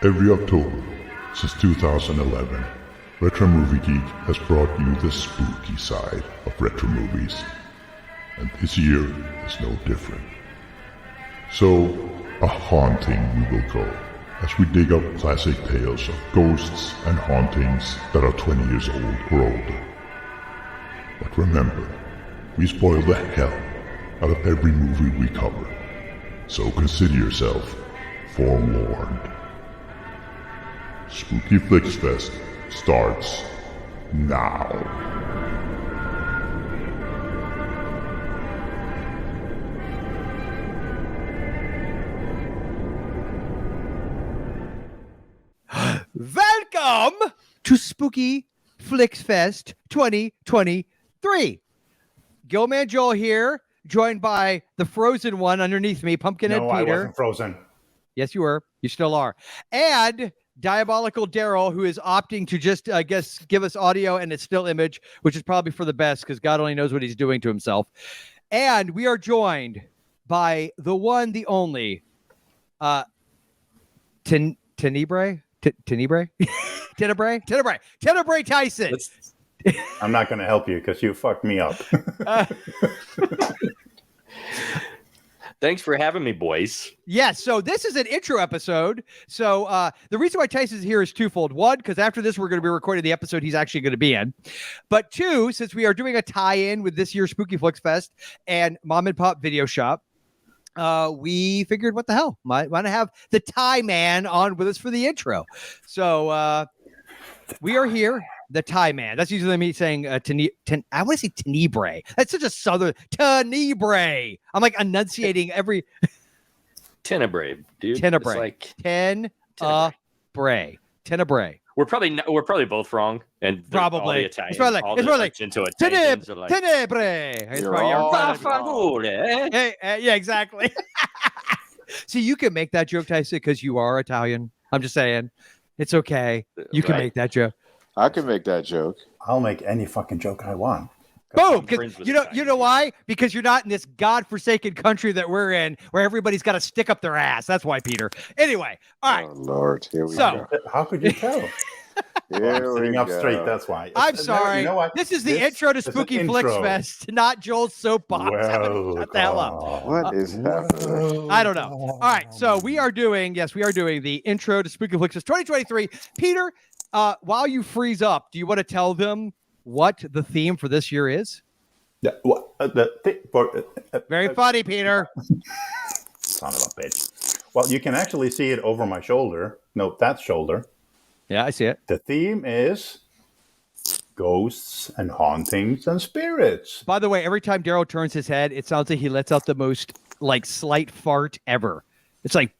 Every October since 2011, Retro Movie Geek has brought you the spooky side of retro movies. And this year is no different. So, a haunting we will go, as we dig up classic tales of ghosts and hauntings that are 20 years old or older. But remember, we spoil the hell out of every movie we cover. So consider yourself forewarned. Spooky Flix Fest starts now. Welcome to Spooky Flix Fest 2023. Gilman Joel here, joined by the frozen one underneath me, Pumpkinhead Peter. No, I wasn't frozen. Yes, you were. You still are. And Diabolical Daryl, who is opting to just, I guess, give us audio and it's still image, which is probably for the best because God only knows what he's doing to himself. And we are joined by the one, the only, Tenebrae? Tenebrae Tyson. I'm not going to help you because you fucked me up. Thanks for having me, boys. Yes, so this is an intro episode. So the reason why Tyson's here is twofold. One, because after this, we're going to be recording the episode he's actually going to be in. But two, since we are doing a tie-in with this year's Spooky Flix Fest and Mom and Pop Video Shop, we figured, what the hell? Might want to have the Tie Man on with us for the intro. So we are here. The Tie Man. That's usually me saying I want to say Tenebrae. That's such a southern Tenebrae. I'm like enunciating every Tenebrae, dude. Tenebrae. Like Tenebrae. Tenebrae. We're probably both wrong, and Probably. all the Italians, It's probably like- all it's the probably like, into Italians are like, Tenebrae. It's You're probably all Vaffanculo, eh? Hey, yeah, exactly. See, you can make that joke, Tyson, because you are Italian. I'm just saying. It's okay. You can Right. make that joke. I can make that joke. I'll make any fucking joke I want. Boom! I'm friends Because with you know Italians. why? Because you're not in this godforsaken country that we're in, where everybody's got to stick up their ass. That's why, Peter. Anyway, all right. Oh, Lord. Here we So- go. How could you tell? Here I'm sitting we up go. straight, that's why. I'm It's- sorry. You know what? This is the This intro to is an Spooky Flix intro. Fest, not Joel's soapbox. Shut the hell up. What is happening? I don't know. All right, so we are doing the intro to Spooky Flix Fest 2023. Peter, while you freeze up, do you want to tell them what the theme for this year is? Yeah, Very funny, Peter. Son of a bitch. Well, you can actually see it over my shoulder. No, that shoulder. Yeah, I see it. The theme is ghosts and hauntings and spirits. By the way, every time Daryl turns his head, it sounds like he lets out the most slight fart ever. It's like,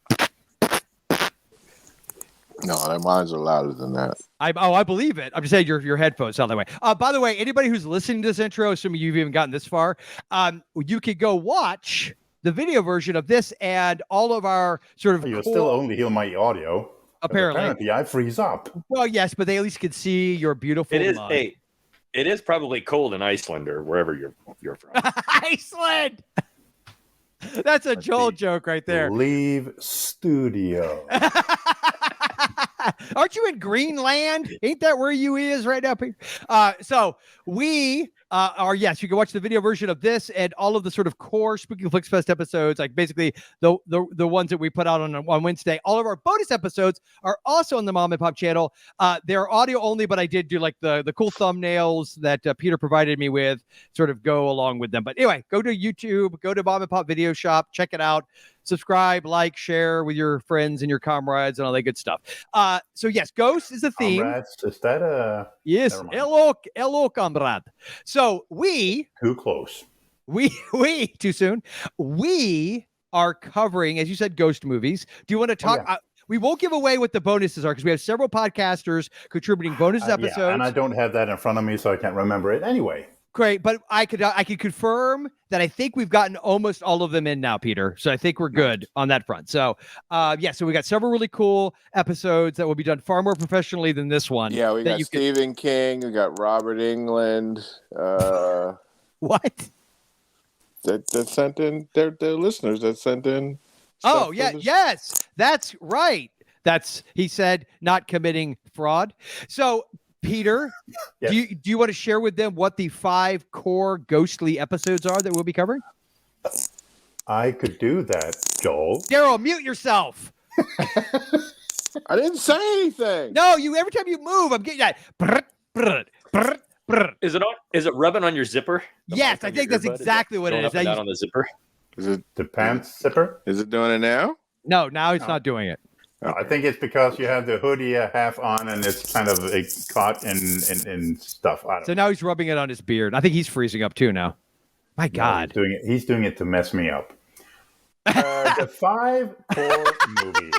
No, mine's are louder than that. I believe it. I'm just saying your headphones sound that way. By the way, anybody who's listening to this intro, assuming you've even gotten this far, you could go watch the video version of this and all of our sort of You core- still only hear my audio. but Apparently. I freeze up. Well, yes, but they at least could see your beautiful It is mug. it is probably cold in Iceland or wherever you're from. Iceland. That's a Joel joke right there. Leave studio. Aren't you in Greenland? Ain't that where you is right now, Peter? So we are, yes, you can watch the video version of this and all of the sort of core Spooky Flix Fest episodes, like basically the ones that we put out on Wednesday. All of our bonus episodes are also on the Mom and Pop channel. They're audio only, but I did do like the cool thumbnails that Peter provided me with, sort of go along with them. But anyway, go to YouTube, go to Mom and Pop Video Shop, check it out. Subscribe, like, share with your friends and your comrades and all that good stuff. So yes, Ghost is the theme. Comrades, is that Yes, Never mind. hello, comrade. So we too close? too soon. We are covering, as you said, ghost movies. Do you want to talk? yeah. We won't give away what the bonuses are because we have several podcasters contributing bonus episodes. Yeah, and I don't have that in front of me, so I can't remember it anyway. Great, but I could confirm that I think we've gotten almost all of them in now, Peter. So I think we're good on that front. So so we got several really cool episodes that will be done far more professionally than this one. Yeah, we that got you could- Stephen King. We got Robert England. What? That sent in their listeners that sent in. Oh stuff yeah, for this- yes, that's right. That's, he said, not committing fraud. So, Peter, Yes. do you want to share with them what the 5 core ghostly episodes are that we'll be covering? I could do that, Joel. Daryl, mute yourself. I didn't say anything. No, you. Every time you move, I'm getting that. Brr, brr, brr, brr. Is it rubbing on your zipper? The Yes, mic I on think your that's earbud? exactly what it Going is. up and That down on the zipper. Is it? The pants zipper? Is it doing it now? No, now it's No. not doing it. No, I think it's because you have the hoodie half on and it's kind of caught in stuff. I don't So now he's rubbing it on his beard. I think he's freezing up too now. My know. God. He's doing it to mess me up. The 5 core movies.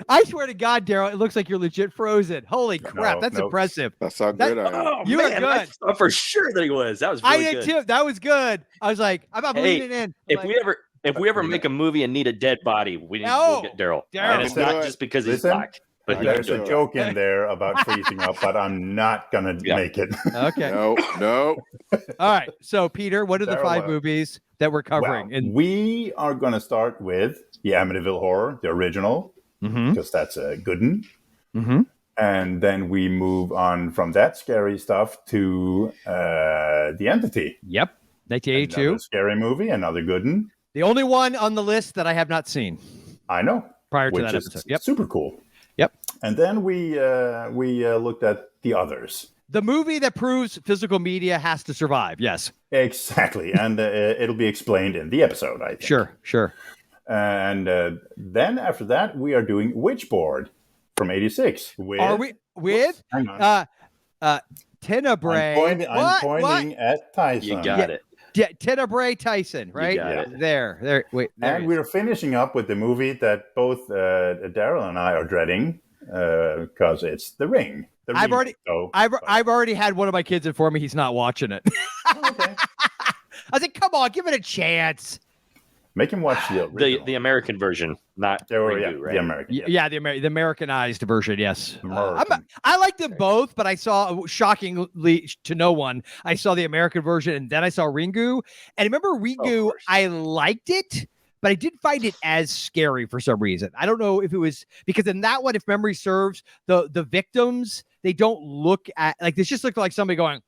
I swear to God, Daryl, it looks like you're legit frozen. Holy crap, that's no. impressive. That's how That- good I am. Oh, You are man, I good. thought for sure that he was. That was I really did good. too. That was good. I was like, I'm not Hey, leaning in. If Like, we ever make a movie and need a dead body, we'll get Daryl. Daryl. And it's not Listen. just because he's Listen. black, but he There's can a do it. joke in there about freezing up, but I'm not going to Yeah. make it. okay. No. All right. So, Peter, what are the Daryl, 5 movies that we're covering? Well, we are going to start with the Amityville Horror, the original, because that's a good one. Mm-hmm. And then we move on from that scary stuff to The Entity. Yep. 1982. Another scary movie, another good one. The only one on the list that I have not seen I know. prior to Which that is episode. Yep. super cool. Yep. And then we looked at the others. The movie that proves physical media has to survive. Yes. Exactly. And it'll be explained in the episode, I think. Sure. And then after that, we are doing Witchboard from 86. With, Are we with Hang on. Tenebrae? I'm pointing at Tyson. You got it. Tenebrae Tyson, right? got it. There. Wait. There And he is. we're finishing up with the movie that both Daryl and I are dreading because it's The Ring. The I've remake, I've already had one of my kids inform me he's not watching it. okay. I was like, come on, give it a chance. Make him watch the original. The American version, not Ringu, right? the American. Yeah, the Americanized version, yes. American. I like them both, but I saw, shockingly to no one, I saw the American version and then I saw Ringu. And remember Ringu, course. I liked it, but I didn't find it as scary for some reason. I don't know if it was because in that one, if memory serves, the victims, they don't look at, like, this just looked like somebody going,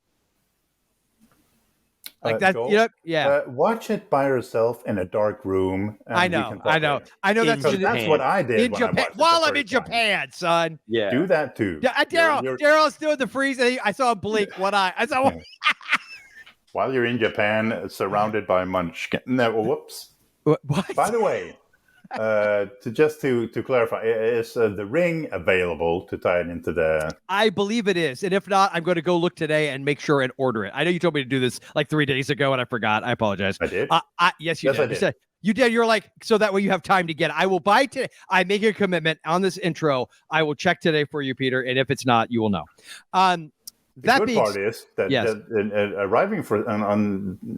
like that, Joel, you know? Yeah. Watch it by yourself in a dark room. And I we know. can talk I know. later. I know In that's Because Japan. that's what I did in when I Japan. watched it While the I'm in first time. Japan, son. Yeah. Do that too. Daryl's doing the freeze. And I saw him blink one eye. I saw. While you're in Japan, surrounded by munchkin. No, whoops. What? By the way, to clarify, is The Ring available to tie it into the? I believe it is, and if not, I'm going to go look today and make sure and order it. I know you told me to do this like 3 days ago, and I forgot. I apologize. I did. Yes, you Yes, did. I did. You said you did. You're like, so that way you have time to get it. I will buy today. I make a commitment on this intro. I will check today for you, Peter, and if it's not, you will know. The That good being part is that, yes. arriving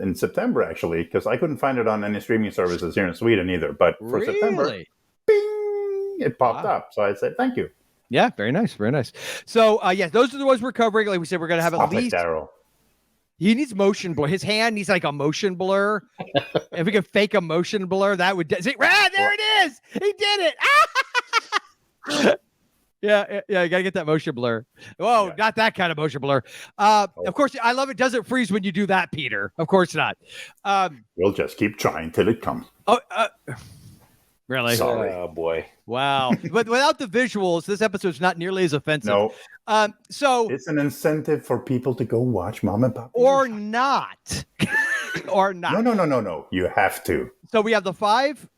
in September, actually, because I couldn't find it on any streaming services here in Sweden either. But for September, really, bing, it popped Wow. up. So I said, thank you. yeah, very nice, very nice. So, yes, those are the ones we're covering. Like we said, we're going to have Stop at least. it, Daryl. He needs motion blur. His hand needs like a motion blur. If we can fake a motion blur, that would. See, there it is. He did it. Yeah. You gotta get that motion blur. Whoa, Yeah. not that kind of motion blur. Of course, I love it. Doesn't freeze when you do that, Peter. Of course not. We'll just keep trying till it comes. Really? Sorry. Oh boy. Wow. But without the visuals, this episode's not nearly as offensive. No, So it's an incentive for people to go watch Mom and Pop. or not, or not. No. You have to. So we have the 5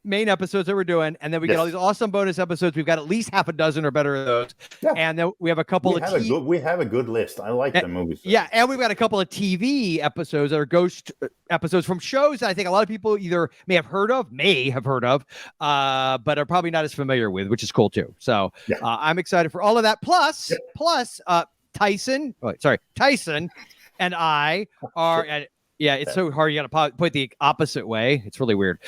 main episodes that we're doing, and then we get Yes. all these awesome bonus episodes. We've got at least half a dozen or better of those. Yeah. And then we have a couple We of have a good list. I like the movies. yeah, and we've got a couple of TV episodes that are ghost episodes from shows that I think a lot of people either may have heard of, but are probably not as familiar with, which is cool too. So Yeah. I'm excited for all of that. Plus, Tyson and I are at. Yeah, it's so hard. You got to put the opposite way. It's really weird.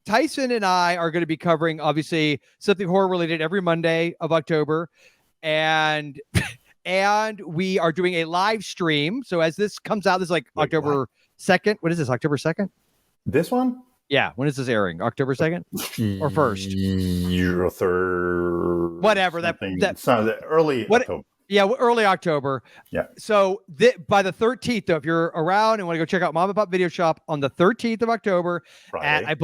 Tyson and I are going to be covering, obviously, something horror related every Monday of October. And we are doing a live stream. So as this comes out, this is like Wait, October 2nd. What is this? October 2nd? This one? Yeah. When is this airing? October 2nd or 1st? Year third. Whatever, Sounds early October. Yeah, early October. Yeah. So by the 13th, though, if you're around and want to go check out Mom and Pop Video Shop on the 13th of October, Friday. at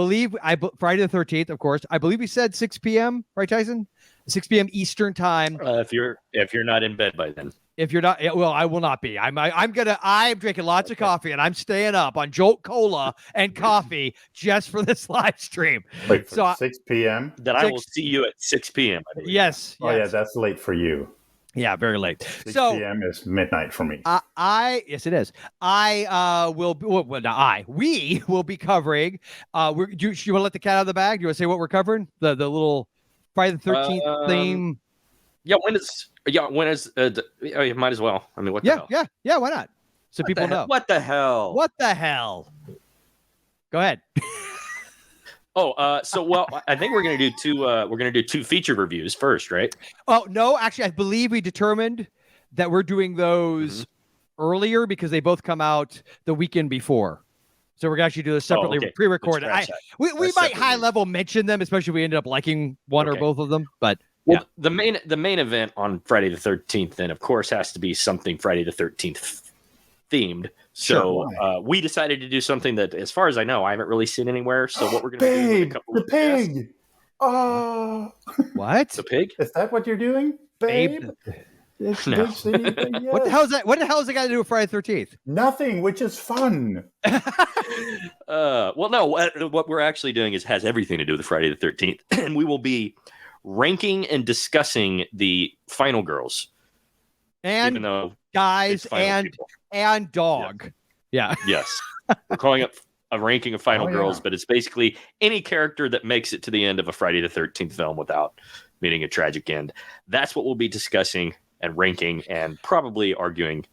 Friday the 13th, of course. I believe we said 6 p.m. Right, Tyson? 6 p.m. Eastern time. If you're not in bed by then. If you're not, well, I will not be. I'm drinking lots of coffee and I'm staying up on Jolt Cola and coffee just for this live stream. Wait, for 6 p.m. Then I will see you at 6 p.m. I believe. Yes. Oh yeah, that's late for you. Yeah, very late. 6 p.m. is midnight for me. Yes, it is. We will be covering. You want to let the cat out of the bag? Do you want to say what we're covering? The little Friday the 13th theme. Yeah, when is? You might as well. I mean, what the hell? Yeah. Why not? So people know. What the hell? What the hell? Go ahead. I think we're gonna do two. We're gonna do two feature reviews first, right? Oh no, actually, I believe we determined that we're doing those earlier because they both come out the weekend before. So we're gonna actually do this separately, pre-recorded. We might high level mention them, especially if we ended up liking one or both of them. But the main event on Friday the 13th, then of course has to be something Friday the 13th themed. So we decided to do something that, as far as I know, I haven't really seen anywhere. So what we're going to do with a couple the of pig. guests. What? The pig? Is that what you're doing, babe? It's No. Big City, yes. What the hell is that? What the hell is it got to do with Friday the 13th? Nothing, which is fun. Well, no. What we're actually doing has everything to do with Friday the 13th, and we will be ranking and discussing the final girls, And even though guys final people. and dog. Yeah. Yes. We're calling it a ranking of final girls, but it's basically any character that makes it to the end of a Friday the 13th film without meeting a tragic end. That's what we'll be discussing and ranking and probably arguing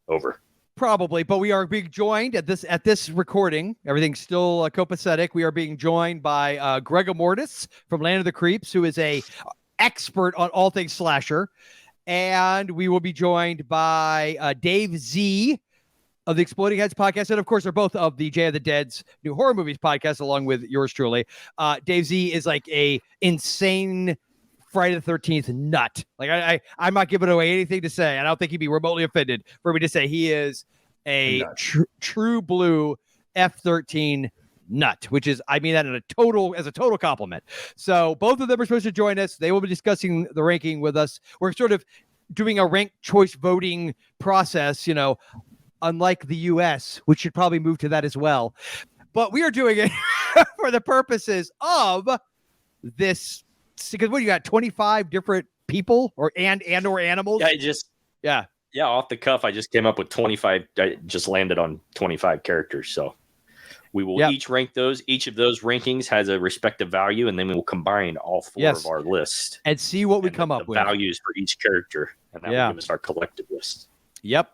over. Probably, but we are being joined at this recording. Everything's still copacetic. We are being joined by Gregor Mortis from Land of the Creeps, who is a expert on all things slasher. And we will be joined by Dave Z of the Exploding Heads podcast. And of course, they're both of the Jay of the Dead's New Horror Movies podcast, along with yours truly. Dave Z is like a insane Friday the 13th nut. Like I'm not giving away anything to say. I don't think he'd be remotely offended for me to say he is a true blue F13 nut, which is, I mean that as a total compliment. So both of them are supposed to join us. They will be discussing the ranking with us. We're sort of doing a ranked choice voting process, unlike the US, which should probably move to that as well. But we are doing it for the purposes of this, because what you got, 25 different people or animals? Yeah, off the cuff, I just came up with 25. I just landed on 25 characters. So we will each rank those. Each of those rankings has a respective value, and then we will combine all four of our list and see what we come up with. Values for each character, and that will give us our collective list. Yep.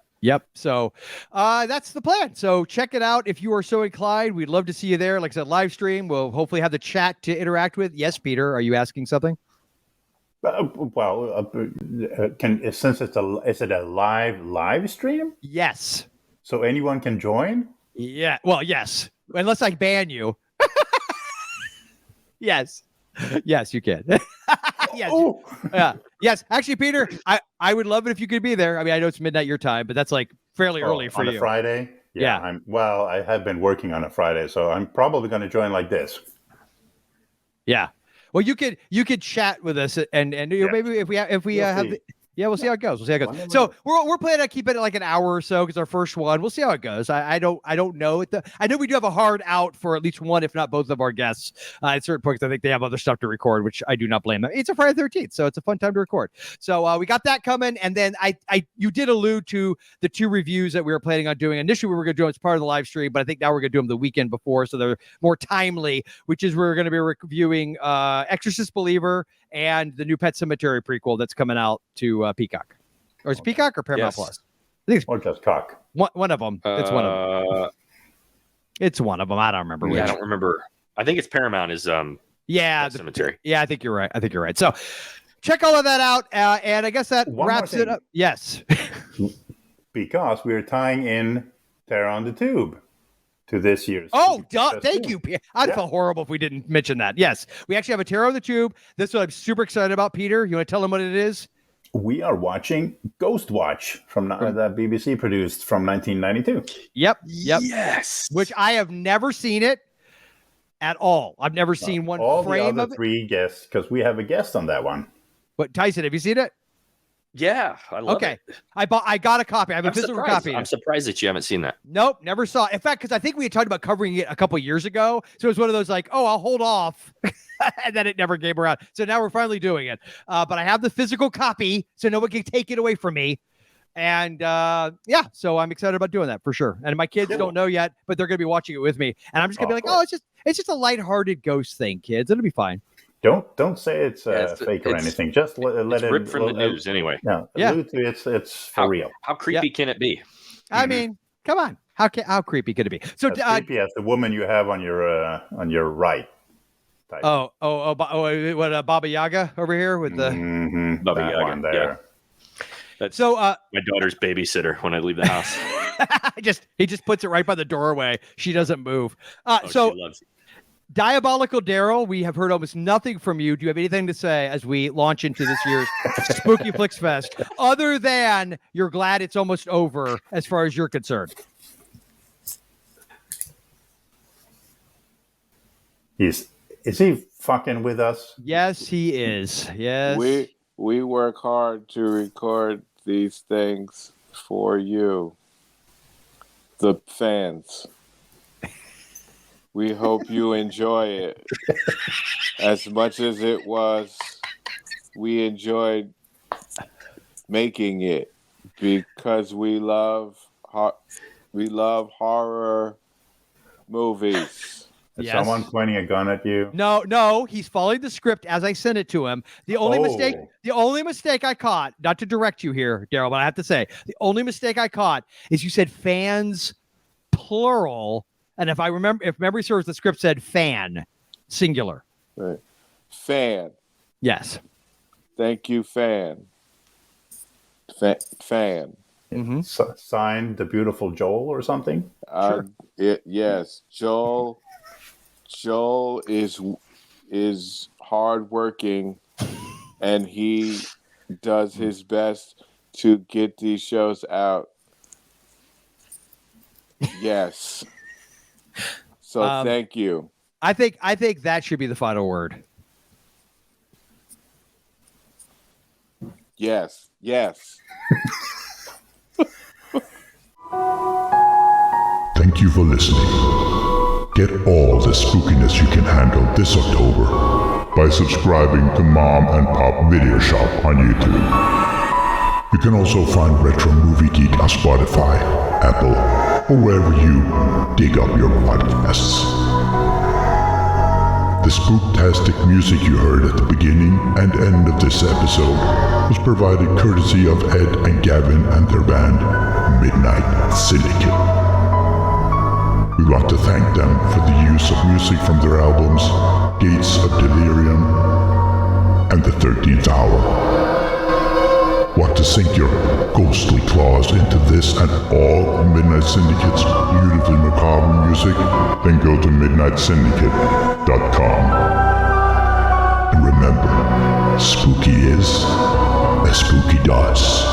So that's the plan. So check it out if you are so inclined. We'd love to see you there. Like I said, live stream. We'll hopefully have the chat to interact with. Yes, Peter, are you asking something? Since is it a live stream? Yes. So anyone can join? Yeah. Well, yes. Unless I ban you. Yes. Yes, you can. Yes. Oh. Yeah. Yes. Actually, Peter, I would love it if you could be there. I mean, I know it's midnight your time, but that's like fairly early for you. On a Friday? Yeah. I have been working on a Friday, so I'm probably going to join like this. Yeah. Well, you could chat with us and maybe if we have we'll see how it goes. So we're planning on keeping it like an hour or so because our first one. We'll see how it goes. I don't know. I know we do have a hard out for at least one, if not both of our guests at certain points. I think they have other stuff to record, which I do not blame them. It's a Friday the 13th, so it's a fun time to record. So we got that coming, and then you did allude to the two reviews that we were planning on doing. Initially, we were going to do them as part of the live stream, but I think now we're going to do them the weekend before, so they're more timely. Which is we're going to be reviewing Exorcist Believer and the new Pet Sematary prequel that's coming out to Peacock. Or is it Peacock or Paramount Plus? I think it's just Cock. One of them. It's one of them. It's one of them. I don't remember which. I don't remember. I think it's Paramount is Pet Cemetery. Yeah, I think you're right. So check all of that out. And I guess that wraps it up. Yes. Because we're tying in Terror on the Tube. to this year's. Oh, Spooky Flix Fest thank too. you. I'd feel horrible if we didn't mention that. Yes, we actually have a Tarot of the Tube. This one I'm super excited about, Peter. You want to tell them what it is? We are watching Ghost Watch from that BBC produced from 1992. Yep. Yes. Which I have never seen it at all. I've never seen one All frame the of other it. three guests, because we have a guest on that one. But Tyson, have you seen it? Yeah, I love Okay. it. I got a copy. I have a physical copy. I'm surprised that you haven't seen that. Nope, never saw it. In fact, because I think we had talked about covering it a couple years ago. So it was one of those like, oh, I'll hold off. And then it never came around. So now we're finally doing it. But I have the physical copy, so no one can take it away from me. And so I'm excited about doing that for sure. And my kids don't know yet, but they're going to be watching it with me. And I'm just going to be like, oh, it's just a lighthearted ghost thing, kids. It'll be fine. Don't say it's fake or anything. Just let it ripped from the news anyway. No, allude to it's for real. How creepy can it be? I mean, come on. How creepy could it be? So as creepy as the woman you have on your right. Type. What Baba Yaga over here with the Baba that Yaga one there. Yeah. That's so my daughter's babysitter when I leave the house. he just puts it right by the doorway. She doesn't move. She loves it. Diabolical Daryl, we have heard almost nothing from you. Do you have anything to say as we launch into this year's Spooky Flix Fest, other than you're glad it's almost over as far as you're concerned? Is he fucking with us? Yes, he is. Yes. We work hard to record these things for you, the fans. We hope you enjoy it as much as it was. We enjoyed making it because we love horror movies. Is someone pointing a gun at you? No, he's following the script as I sent it to him. The only mistake I caught, not to direct you here, Daryl, but I have to say, the only mistake I caught is you said fans plural. And if memory serves, the script said fan, singular. Right. Fan. Yes. Thank you, fan. Fan. Mm-hmm. Signed the beautiful Joel or something? Sure. Yes. Joel is hardworking, and he does his best to get these shows out. Yes. So thank you. I think that should be the final word. Yes. Thank you for listening. Get all the spookiness you can handle this October by subscribing to Mom and Pop Video Shop on YouTube. You can also find Retro Movie Geek on Spotify, Apple, or wherever you dig up your podcasts. The spooktastic music you heard at the beginning and end of this episode was provided courtesy of Ed and Gavin and their band, Midnight Syndicate. We'd like to thank them for the use of music from their albums, Gates of Delirium and The 13th Hour. Want to sink your ghostly claws into this and all Midnight Syndicate's beautifully macabre music? Then go to midnightsyndicate.com. And remember, spooky is as spooky does.